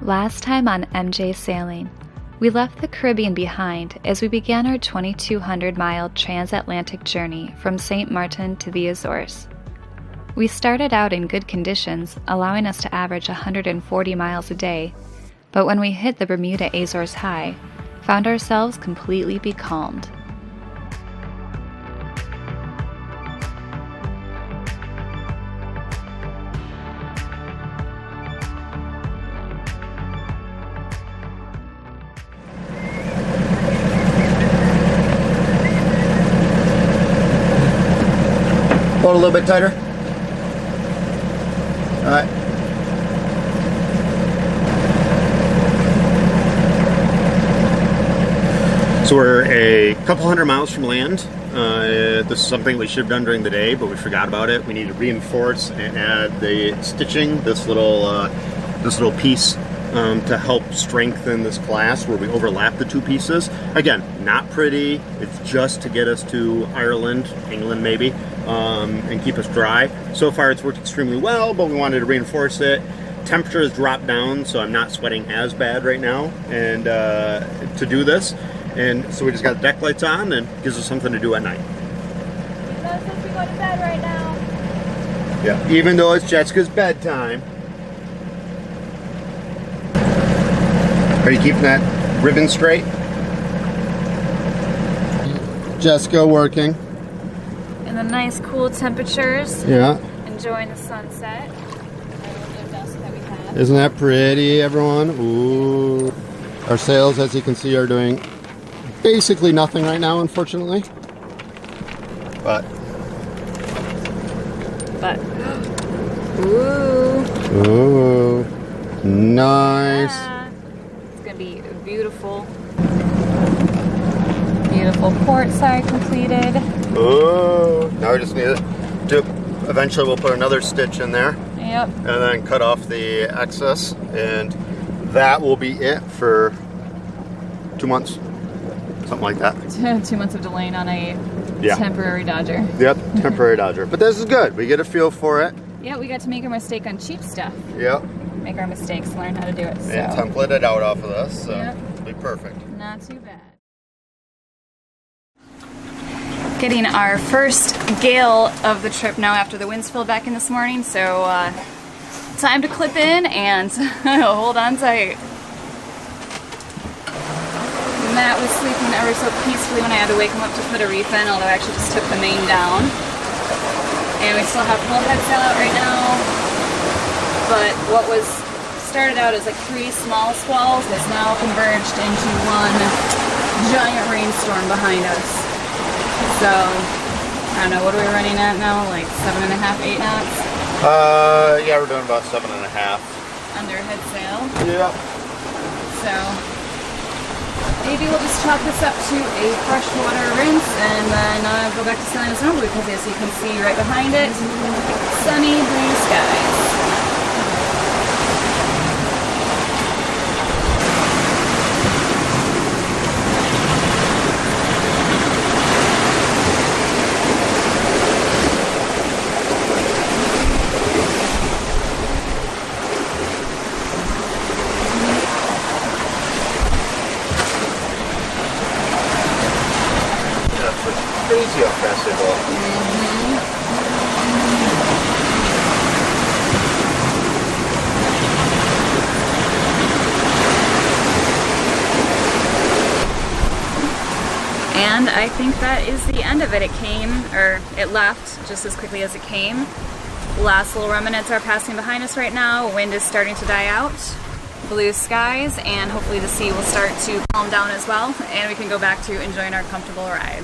Last time on MJ Sailing, we left the Caribbean behind as we began our 2,200-mile transatlantic journey from St. Martin to the Azores. We started out in good conditions, allowing us to average 140 miles a day, but when we hit the Bermuda Azores High, found ourselves completely becalmed. Hold a little bit tighter. All right. So we're a couple hundred miles from land. This is something we should have done during the day, but we forgot about it. We need to reinforce and add the stitching, this little piece to help strengthen this glass where we overlap the two pieces. Again, not pretty. It's just to get us to Ireland, England maybe, and keep us dry. So far it's worked extremely well, but we wanted to reinforce it. Temperature has dropped down, so I'm not sweating as bad right now, and to do this. And so we just got the deck lights on, and it gives us something to do at night. Even though it's supposed to be going to bed right now. Yeah, even though it's Jessica's bedtime. Are you keeping that ribbon straight? Jessica working. In the nice cool temperatures. Yeah. Enjoying the sunset. Isn't that pretty, everyone? Ooh. Our sails, as you can see, are doing basically nothing right now, unfortunately. But. Ooh. Ooh. Nice. Yeah. It's gonna be beautiful. Beautiful port side completed. Ooh. Now we just need to eventually we'll put another stitch in there. Yep. And then cut off the excess, and that will be it for 2 months. Something like that. 2 months of delaying on a Yeah. temporary Dodger. Yep, temporary Dodger. But this is good. We get a feel for it. Yeah, we got to make a mistake on cheap stuff. Yep. Make our mistakes, learn how to do it. So. And template it out off of this, so Yep. it'll be perfect. Not too bad. Getting our first gale of the trip now after the winds filled back in this morning, so time to clip in and hold on tight. Matt was sleeping ever so peacefully when I had to wake him up to put a reef in, although I actually just took the main down. And we still have full head sail out right now, but what was started out as like 3 small squalls has now converged into one giant rainstorm behind us. So, I don't know, what are we running at now? Like 7.5, 8 knots? Yeah, we're doing about 7.5. Under head sail. Yep. So, maybe we'll just chalk this up to a freshwater rinse and then go back to sailing as normal, because as you can see right behind it, sunny blue skies. Crazy how fast they go. And I think that is the end of it. It came, or it left just as quickly as it came. Last little remnants are passing behind us right now. Wind is starting to die out. Blue skies, and hopefully the sea will start to calm down as well, and we can go back to enjoying our comfortable ride.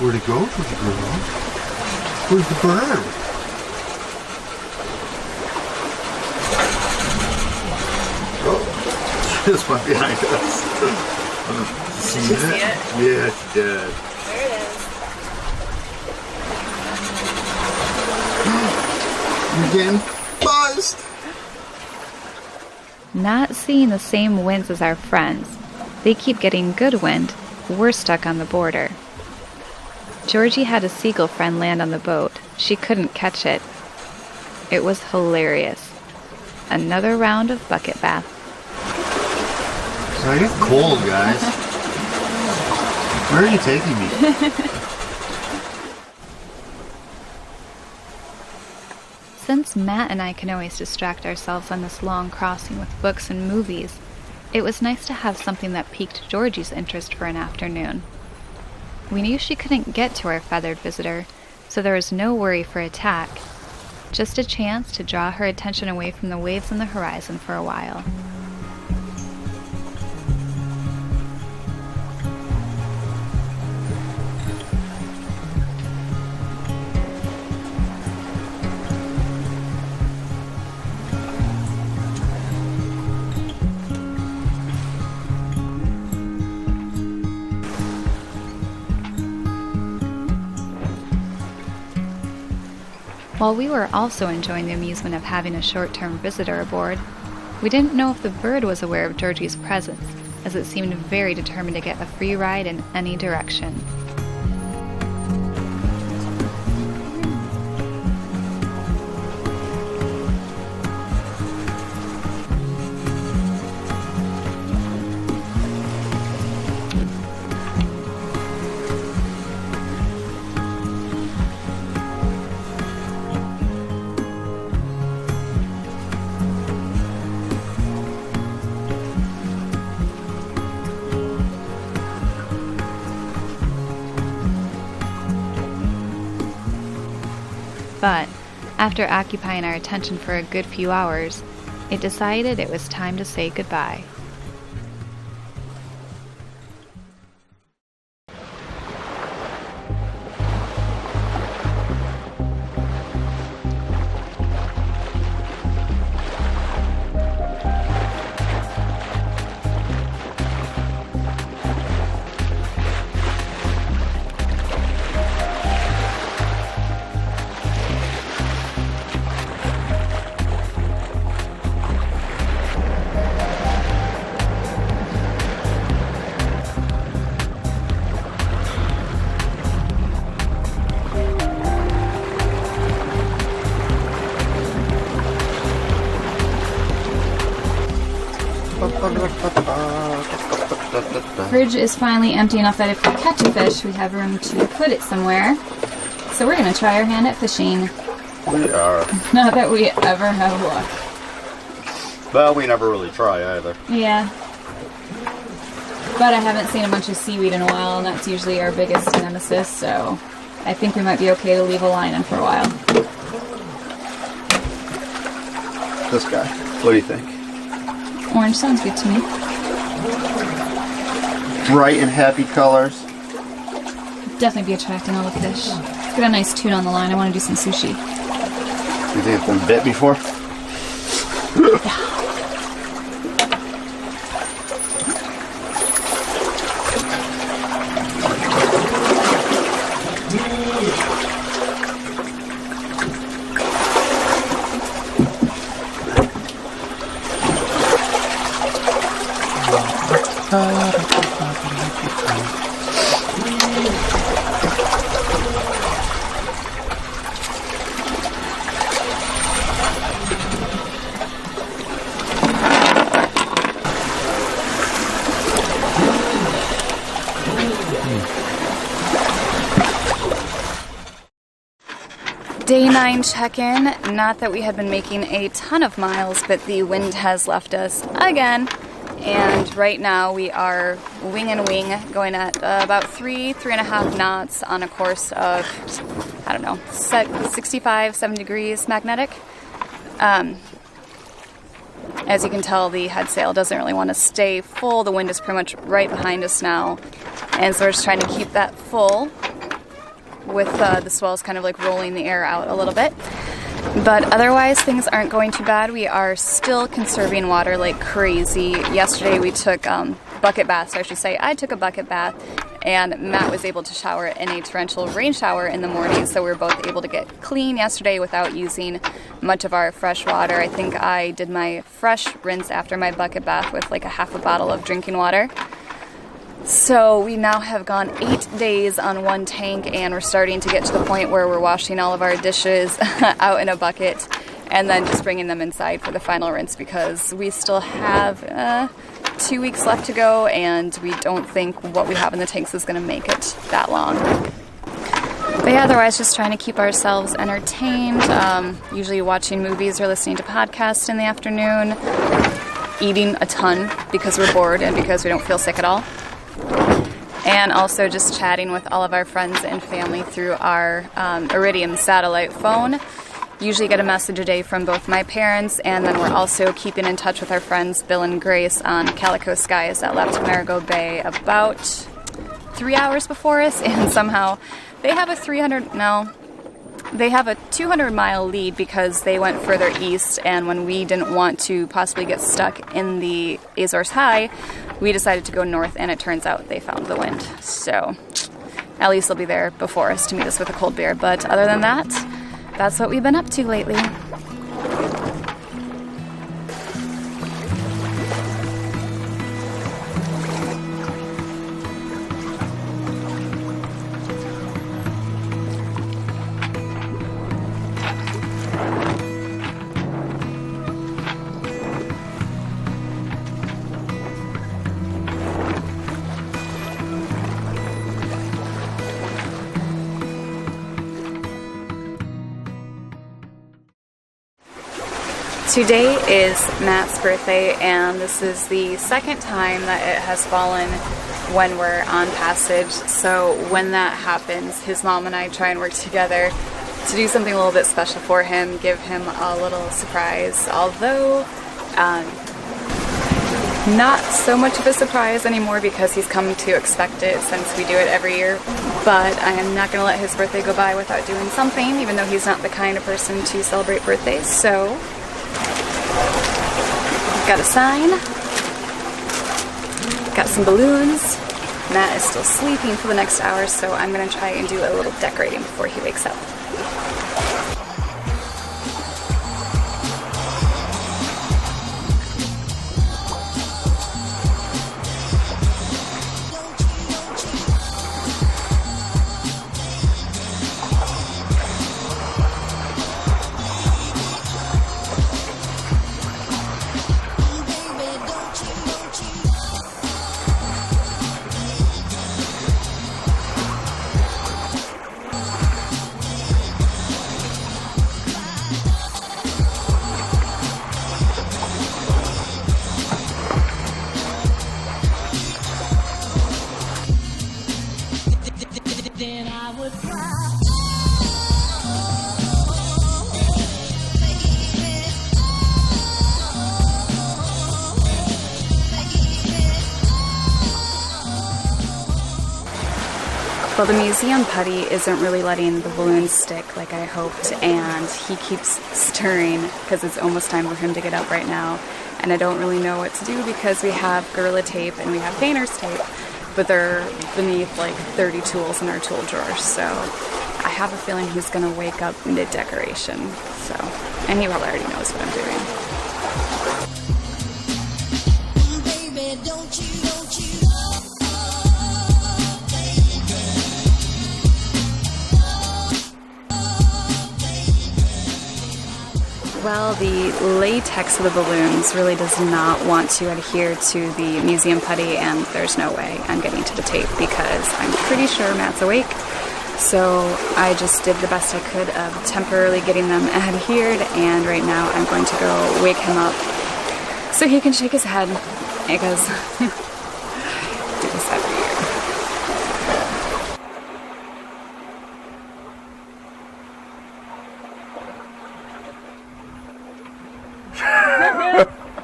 Where'd it go, pretty girl? Where's the bird? Oh, just went behind us. See it? Yeah, she did. There it is. You're getting just... Not seeing the same winds as our friends. They keep getting good wind. We're stuck on the border. Georgie had a seagull friend land on the boat. She couldn't catch it. It was hilarious. Another round of bucket bath. I get cold, guys. Where are you taking me? Since Matt and I can always distract ourselves on this long crossing with books and movies, it was nice to have something that piqued Georgie's interest for an afternoon. We knew she couldn't get to our feathered visitor, so there was no worry for attack. Just a chance to draw her attention away from the waves on the horizon for a while. While we were also enjoying the amusement of having a short-term visitor aboard, we didn't know if the bird was aware of Georgie's presence, as it seemed very determined to get a free ride in any direction. But, after occupying our attention for a good few hours, it decided it was time to say goodbye. Fridge is finally empty enough that if we catch a fish, we have room to put it somewhere. So we're going to try our hand at fishing. We are. Not that we ever have luck. Well, we never really try either. Yeah. But I haven't seen a bunch of seaweed in a while, and that's usually our biggest nemesis, so I think we might be okay to leave a line in for a while. This guy. What do you think? Orange sounds good to me. Bright and happy colors. Definitely be attracting all the fish. Let's get a nice tuna on the line. I want to do some sushi. You think it's been bit before? Day 9 check-in. Not that we had been making a ton of miles, but the wind has left us again. And right now we are wing and wing, going at about 3.5 knots on a course of, I don't know, 65, 70 degrees magnetic. As you can tell, the head sail doesn't really want to stay full. The wind is pretty much right behind us now. And so we're just trying to keep that full with the swells kind of like rolling the air out a little bit. But otherwise, things aren't going too bad. We are still conserving water like crazy. Yesterday we took bucket baths, I should say. I took a bucket bath And Matt was able to shower in a torrential rain shower in the morning, so we were both able to get clean yesterday without using much of our fresh water. I think I did my fresh rinse after my bucket bath with like a half a bottle of drinking water. So we now have gone 8 days on one tank, and we're starting to get to the point where we're washing all of our dishes out in a bucket and then just bringing them inside for the final rinse, because we still have 2 weeks left to go, and we don't think what we have in the tanks is going to make it that long. But yeah, otherwise just trying to keep ourselves entertained, usually watching movies or listening to podcasts in the afternoon, eating a ton because we're bored and because we don't feel sick at all, and also just chatting with all of our friends and family through our Iridium satellite phone. Usually get a message a day from both my parents, and then we're also keeping in touch with our friends Bill and Grace on Calico Skies that left Marigot Bay about 3 hours before us, and somehow they have a 200-mile lead because they went further east, and when we didn't want to possibly get stuck in the Azores High, we decided to go north, and it turns out they found the wind. So at least they'll be there before us to meet us with a cold beer, but other than that, that's what we've been up to lately. Today is Matt's birthday, and this is the second time that it has fallen when we're on passage. So when that happens, his mom and I try and work together to do something a little bit special for him, give him a little surprise, although not so much of a surprise anymore because he's come to expect it since we do it every year. But I am not going to let his birthday go by without doing something, even though he's not the kind of person to celebrate birthdays. So got a sign, got some balloons. Matt is still sleeping for the next hour, so I'm going to try and do a little decorating before he wakes up. Well, the museum putty isn't really letting the balloons stick like I hoped, and he keeps stirring because it's almost time for him to get up right now. And I don't really know what to do because we have Gorilla Tape and we have painter's tape, but they're beneath like 30 tools in our tool drawer. So I have a feeling he's going to wake up mid-decoration. So, and he probably already knows what I'm doing. Baby, don't you Well, the latex of the balloons really does not want to adhere to the museum putty, and there's no way I'm getting to the tape because I'm pretty sure Matt's awake. So I just did the best I could of temporarily getting them adhered, and right now I'm going to go wake him up so he can shake his head because do this every year.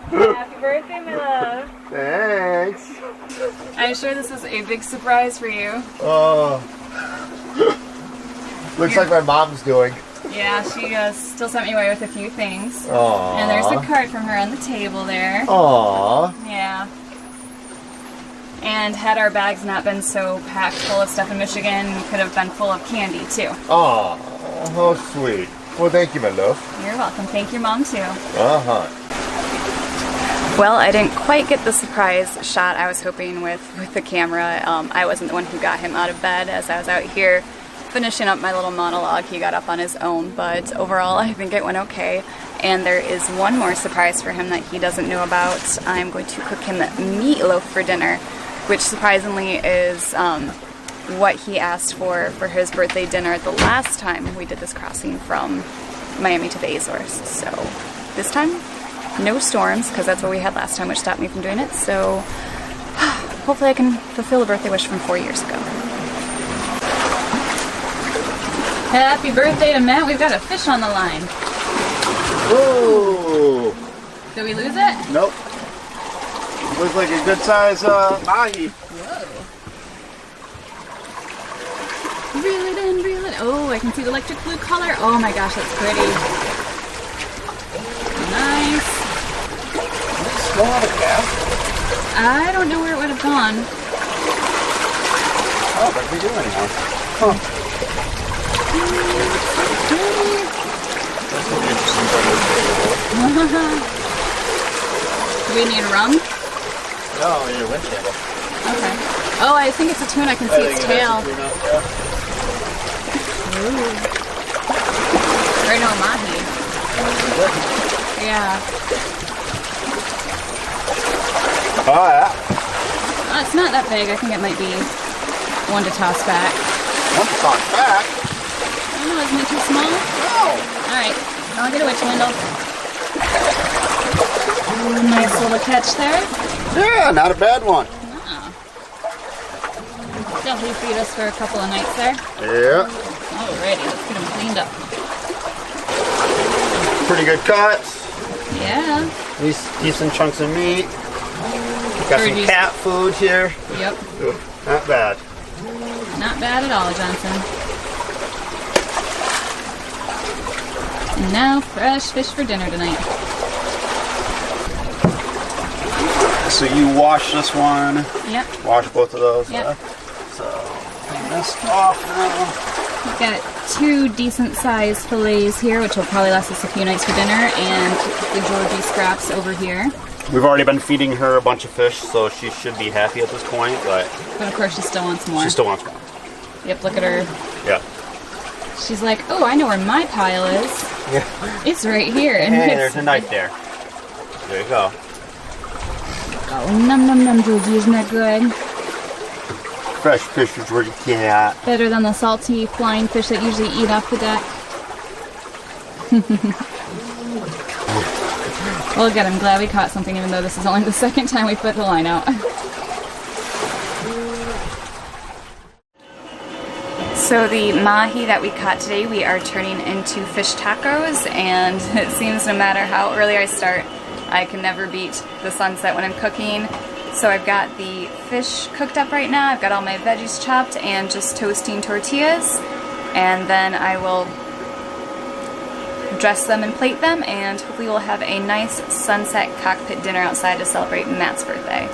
Happy birthday, my love. Thanks. I'm sure this is a big surprise for you. Oh. Looks like my mom's doing. Yeah, she still sent me away with a few things. Aww. And there's a card from her on the table there. Aww. Yeah. And had our bags not been so packed full of stuff in Michigan, we could have been full of candy too. Oh, how sweet. Well, thank you, my love. You're welcome. Thank your mom too. Uh-huh. Well, I didn't quite get the surprise shot I was hoping with the camera. I wasn't the one who got him out of bed as I was out here finishing up my little monologue. He got up on his own, but overall I think it went okay. And there is one more surprise for him that he doesn't know about. I'm going to cook him meatloaf for dinner, which surprisingly is what he asked for his birthday dinner the last time we did this crossing from Miami to the Azores. So this time, no storms, because that's what we had last time, which stopped me from doing it. So hopefully I can fulfill a birthday wish from 4 years ago. Happy birthday to Matt. We've got a fish on the line. Whoa! Did we lose it? Nope. Looks like a good size mahi. Whoa. Reel it in, reel it. Oh, I can see the electric blue color. Oh my gosh, that's pretty. Nice. Still out of gas? I don't know where it would have gone. Oh, but we do anymore. Huh. Do we need rum? No, we need a wind table. Okay. Oh, I think it's a tuna. I can see its tail. Ooh. Or no, mahi. Yeah. Oh, yeah. Oh, it's not that big. I think it might be one to toss back. One to toss back? I don't know, isn't it too small? No. Alright, I'll get a witch handle. Nice little catch there. Yeah, not a bad one. Oh. Definitely feed us for a couple of nights there. Yeah. Alrighty, let's get them cleaned up. Pretty good cuts. Yeah. These decent chunks of meat. Got some cat food here. Yep. Ooh, not bad. Not bad at all, Johnson. And now, fresh fish for dinner tonight. So you wash this one. Yep. Wash both of those. Yep. So clean this off now. We've got 2 decent sized fillets here, which will probably last us a few nights for dinner, and the Georgie scraps over here. We've already been feeding her a bunch of fish, so she should be happy at this point, but of course she still wants more. she still wants more. Yep, look at her. Yeah. She's like, oh, I know where my pile is. Yeah. It's right here. And Hey, there's a knife there. There you go. Oh, num num num, Georgie, isn't that good? Fresh fish for Georgie cat. Better than the salty flying fish that usually eat off the deck. Well, good, I'm glad we caught something, even though this is only the second time we put the line out. So the mahi that we caught today, we are turning into fish tacos, and it seems no matter how early I start, I can never beat the sunset when I'm cooking. So I've got the fish cooked up right now, I've got all my veggies chopped and just toasting tortillas, and then I will dress them and plate them, and hopefully we'll have a nice sunset cockpit dinner outside to celebrate Matt's birthday.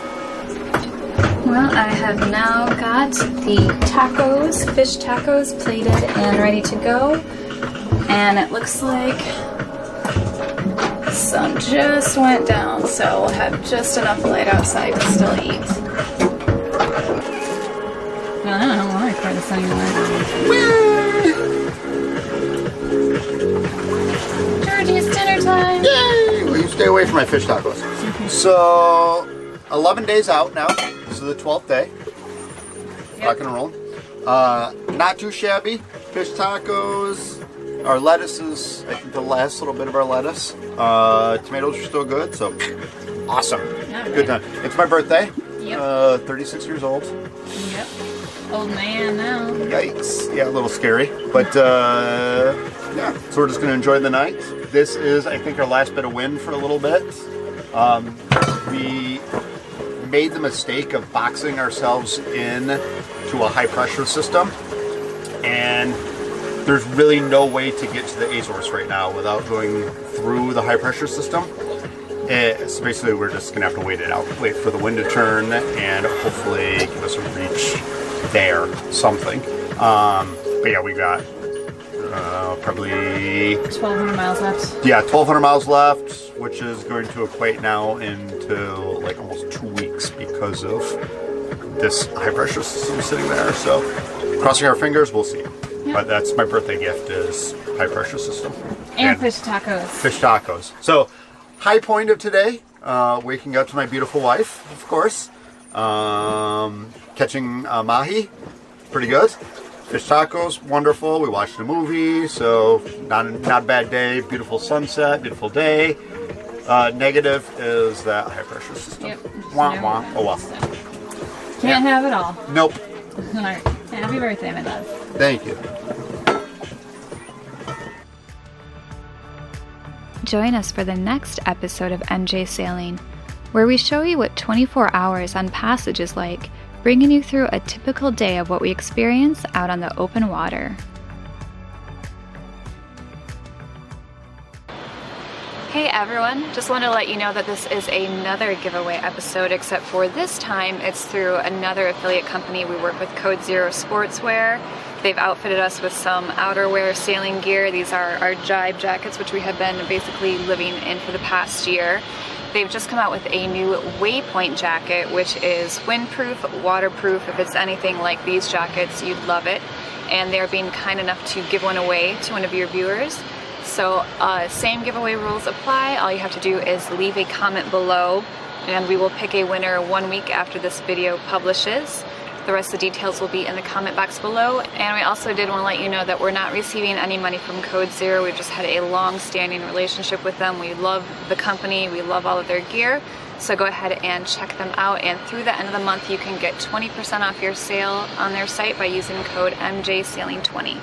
Well, I have now got the tacos, fish tacos, plated and ready to go, and it looks like sun just went down, so we'll have just enough light outside to still eat. I don't know why I record this anymore. Georgie, it's dinner time! Yay! Well, you stay away from my fish tacos. So, 11 days out now. This is the 12th day. Yep. Rock and roll. Not too shabby. Fish tacos. Our lettuce is, I think, the last little bit of our lettuce. Tomatoes are still good, so awesome. Right. Good time. It's my birthday. Yep. 36 years old. Yep. Old man now. Yikes. Yeah, a little scary. But, yeah. So we're just going to enjoy the night. This is, I think, our last bit of wind for a little bit. We made the mistake of boxing ourselves in to a high pressure system, and there's really no way to get to the Azores right now without going through the high pressure system. So basically, we're just gonna have to wait it out, wait for the wind to turn, and hopefully give us a reach there, something. But yeah, we got probably 1,200 miles left. Yeah, 1,200 miles left, which is going to equate now into like almost 2 weeks because of this high pressure system sitting there. So, crossing our fingers, we'll see. Yep. But that's my birthday gift is high pressure system. And fish tacos. Fish tacos. So, high point of today, waking up to my beautiful wife, of course. Catching mahi, pretty good. Fish tacos, wonderful. We watched a movie, so not a bad day. Beautiful sunset, beautiful day. Negative is that high pressure system. Yep. Wah, wah. Oh well. Can't have it all. Nope. All right. Happy birthday, my love. Thank you. Join us for the next episode of NJ Sailing, where we show you what 24 hours on passage is like, bringing you through a typical day of what we experience out on the open water. Hey everyone, just want to let you know that this is another giveaway episode, except for this time it's through another affiliate company. We work with Code Zero Sportswear. They've outfitted us with some outerwear sailing gear. These are our jibe jackets, which we have been basically living in for the past year. They've just come out with a new Waypoint jacket, which is windproof, waterproof. If it's anything like these jackets, you'd love it. And they're being kind enough to give one away to one of your viewers. So same giveaway rules apply. All you have to do is leave a comment below, and we will pick a winner 1 week after this video publishes. The rest of the details will be in the comment box below. And we also did want to let you know that we're not receiving any money from Code Zero. We've just had a long-standing relationship with them. We love the company. We love all of their gear. So go ahead and check them out. And through the end of the month, you can get 20% off your sale on their site by using code MJSailing20.